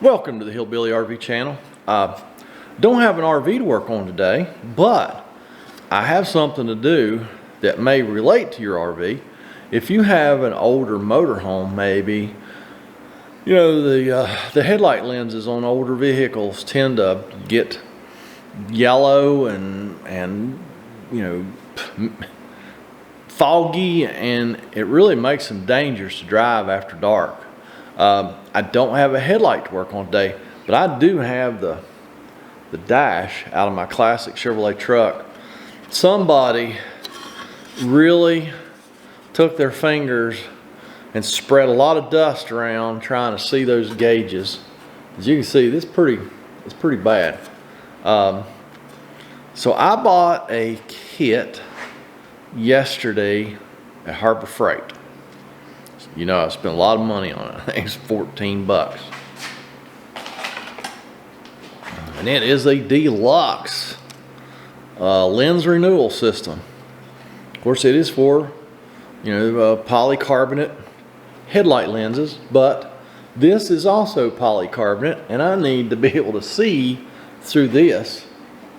Welcome to the Hillbilly RV channel. Don't have an RV to work on today, but I have something to do that may relate to your RV. If you have an older motorhome, maybe, you know, the headlight lenses on older vehicles tend to get yellow and you know, foggy, and it really makes them dangerous to drive after dark. I don't have a headlight to work on today, but I do have the dash out of my classic Chevrolet truck. Somebody really took their fingers and spread a lot of dust around trying to see those gauges. As you can see, it's pretty bad. So I bought a kit yesterday at Harper Freight. You know, I spent a lot of money on it. I think it's 14 bucks. And it is a deluxe lens renewal system. Of course, it is for, you know, polycarbonate headlight lenses, but this is also polycarbonate, and I need to be able to see through this,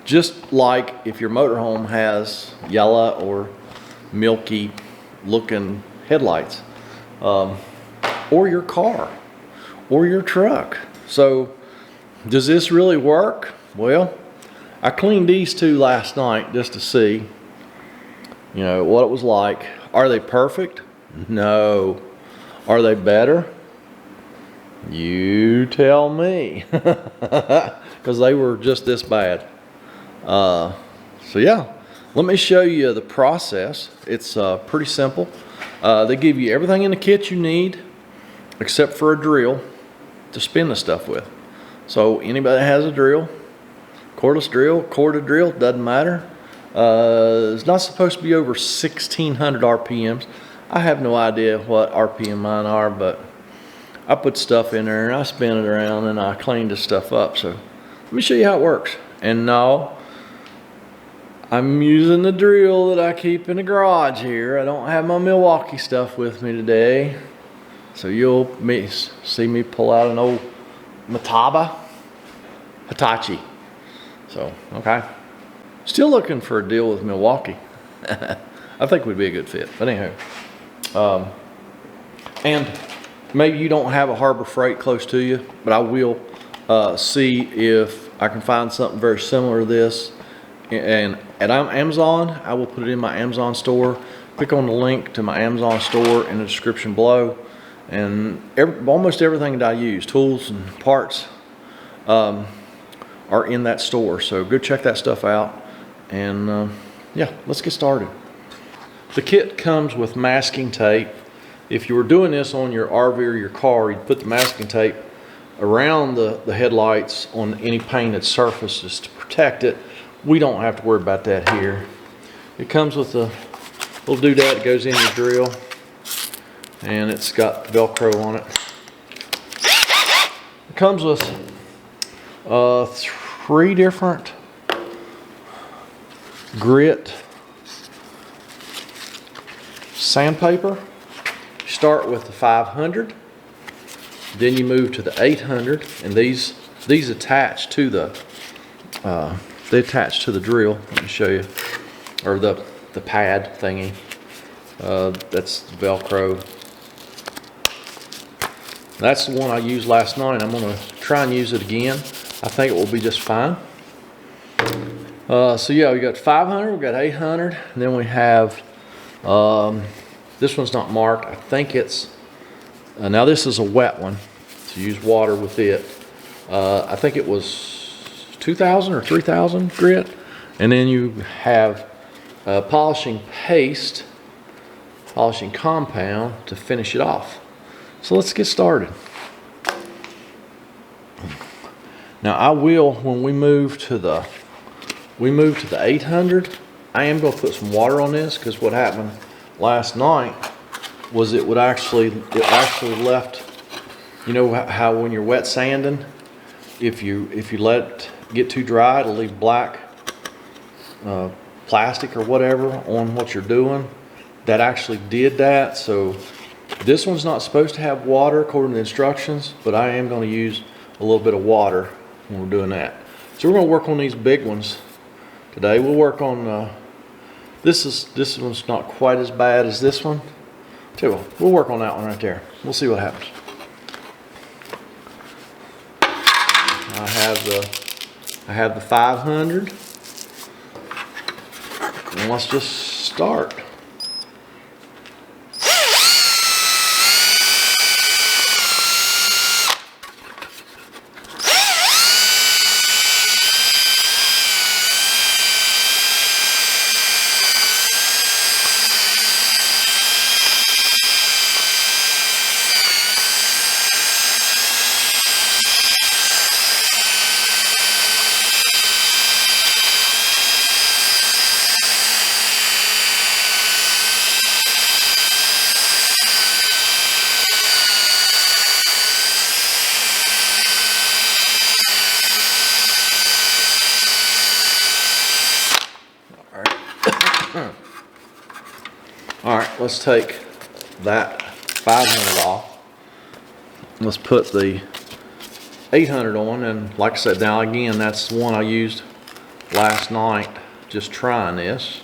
just like if your motorhome has yellow or milky looking headlights. Or your car or your truck. So does this really work? Well, I cleaned these two last night just to see, you know, what it was like. Are they perfect? No. Are they better? You tell me. Because they were just this bad. So yeah, let me show you the process. It's pretty simple. They give you everything in the kit you need except for a drill to spin the stuff with. So anybody that has a drill, cordless drill, corded drill, doesn't matter. It's not supposed to be over 1600 RPMs. I have no idea what RPM mine are, but I put stuff in there and I spin it around and I clean this stuff up. So let me show you how it works. And now I'm using the drill that I keep in the garage here. I don't have my Milwaukee stuff with me today. So you'll see me pull out an old Hitachi. So, okay. Still looking for a deal with Milwaukee. I think we'd be a good fit. But anyhow. And maybe you don't have a Harbor Freight close to you, but I will see if I can find something very similar to this. And at Amazon, I will put it in my Amazon store. Click on the link to my Amazon store in the description below. And almost everything that I use, tools and parts, are in that store. So go check that stuff out. And yeah, let's get started. The kit comes with masking tape. If you were doing this on your RV or your car, you'd put the masking tape around the headlights on any painted surfaces to protect it. We don't have to worry about that here. It comes with a little doodad that goes in your drill, and it's got Velcro on it. It comes with 3 different grit sandpaper. You start with the 500, then you move to the 800, and these attach to the they attach to the drill. Let me show you, or the pad thingy. That's Velcro. That's the one I used last night. I'm going to try and use it again. I think it will be just fine. So yeah, we got 500, we got 800, and then we have this one's not marked. I think it's now this is a wet one, so use water with it. I think it was 2,000 or 3,000 grit, and then you have polishing paste, polishing compound to finish it off. So let's get started. Now I will, when we move to the 800, I am going to put some water on this, because what happened last night was it actually left, you know how when you're wet sanding, if you let it get too dry, it'll leave black plastic or whatever on what you're doing. That actually did that. So this one's not supposed to have water according to the instructions, but I am going to use a little bit of water when we're doing that. So we're going to work on these big ones today. We'll work on this one's not quite as bad as this one. Tell you what, we'll work on that one right there. We'll see what happens. I have the 500, and let's just start. All right, let's take that 500 off. Let's put the 800 on, and like I said, now again, that's the one I used last night just trying this.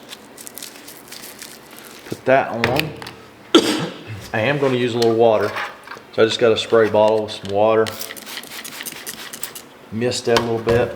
Put that on. I am going to use a little water, so I just got a spray bottle with some water. Mist that a little bit.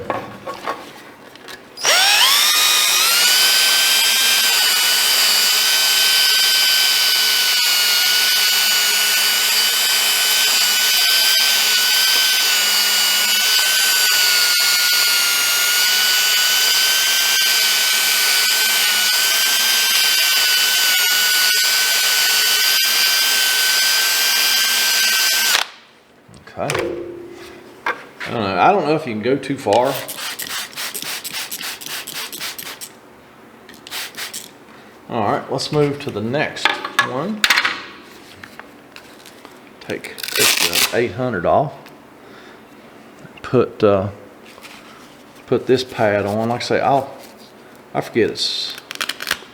Okay. I don't know if you can go too far. All right, let's move to the next one. Take this 800 off. Put this pad on. Like I say, I forget, it's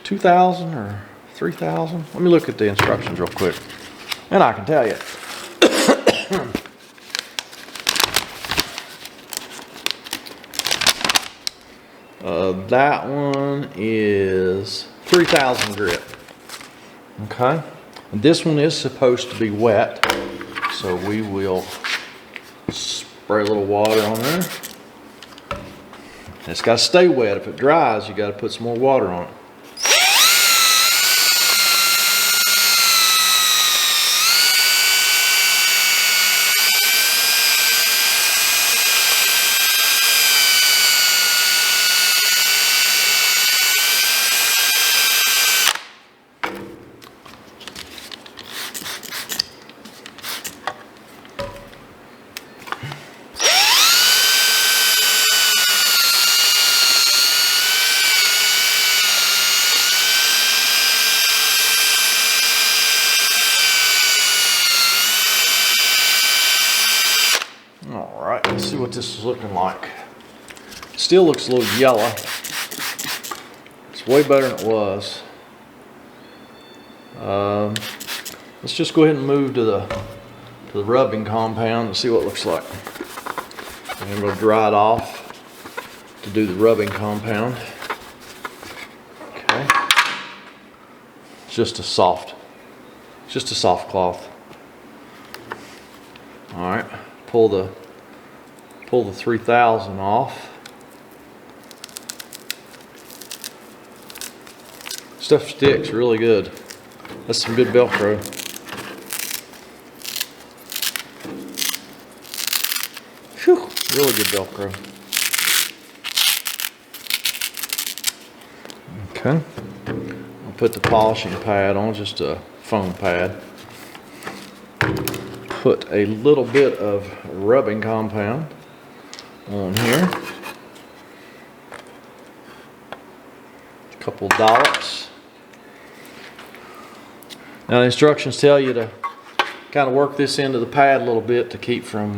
2,000 or 3,000. Let me look at the instructions real quick, and I can tell you. That one is 3,000 grit. Okay, and this one is supposed to be wet, so we will spray a little water on there. It's got to stay wet. If it dries, you got to put some more water on it. All right, let's see what this is looking like. Still looks a little yellow. It's way better than it was. Let's just go ahead and move to the rubbing compound and see what it looks like. And I'm going to dry it off to do the rubbing compound. Okay. It's just a soft cloth. All right. Pull the 3,000 off. Stuff sticks really good. That's some good Velcro. Whew, really good Velcro. Okay. I'll put the polishing pad on, just a foam pad. Put a little bit of rubbing compound on here. A couple dollops. Now the instructions tell you to kind of work this into the pad a little bit to keep from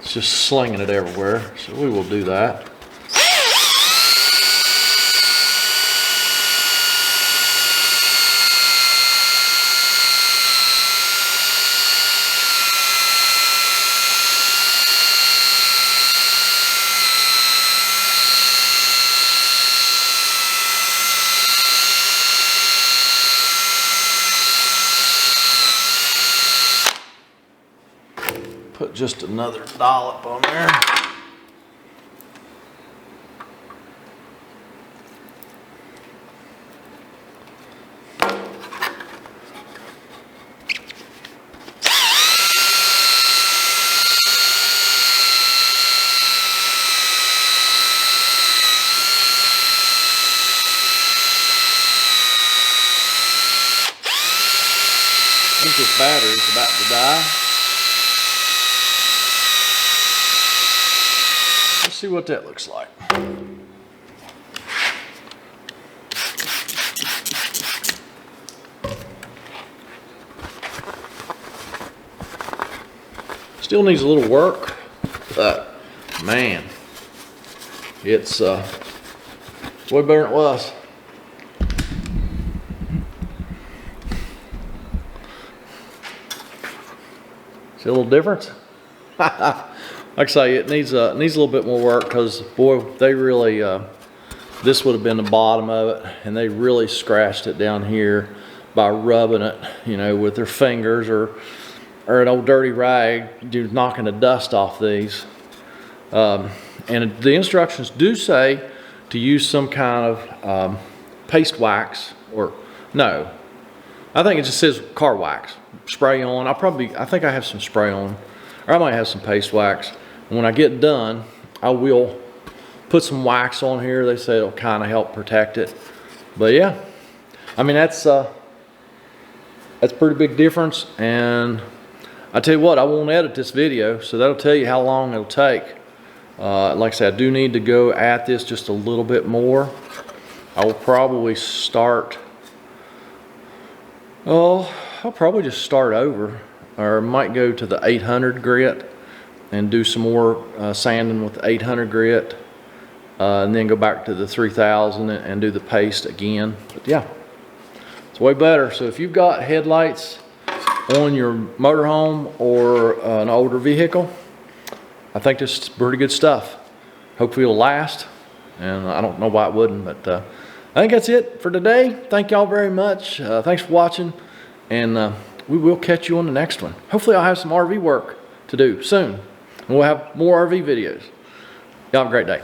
just slinging it everywhere. So we will do that. just another dollop on there. I think this battery's about to die. Let's see what that looks like. Still needs a little work, but man, it's way better than it was. See a little difference? Like I say, it needs a little bit more work because boy, they really this would have been the bottom of it, and they really scratched it down here by rubbing it, you know, with their fingers or an old dirty rag, knocking the dust off these. And the instructions do say to use some kind of paste wax, or no, I think it just says car wax. Spray on. I think I have some spray on, or I might have some paste wax. And when I get done, I will put some wax on here. They say it'll kind of help protect it. But yeah, I mean that's a pretty big difference. And I tell you what, I won't edit this video, so that'll tell you how long it'll take. Like I said, I do need to go at this just a little bit more. I will probably start. Oh, I'll probably just start over, or might go to the 800 grit and do some more sanding with the 800 grit, and then go back to the 3000 and do the paste again. But yeah, it's way better. So if you've got headlights on your motorhome or an older vehicle, I think this is pretty good stuff. Hopefully it'll last, and I don't know why it wouldn't, but I think that's it for today. Thank y'all very much. Thanks for watching, and we will catch you on the next one. Hopefully I'll have some RV work to do soon, and we'll have more RV videos. Y'all have a great day.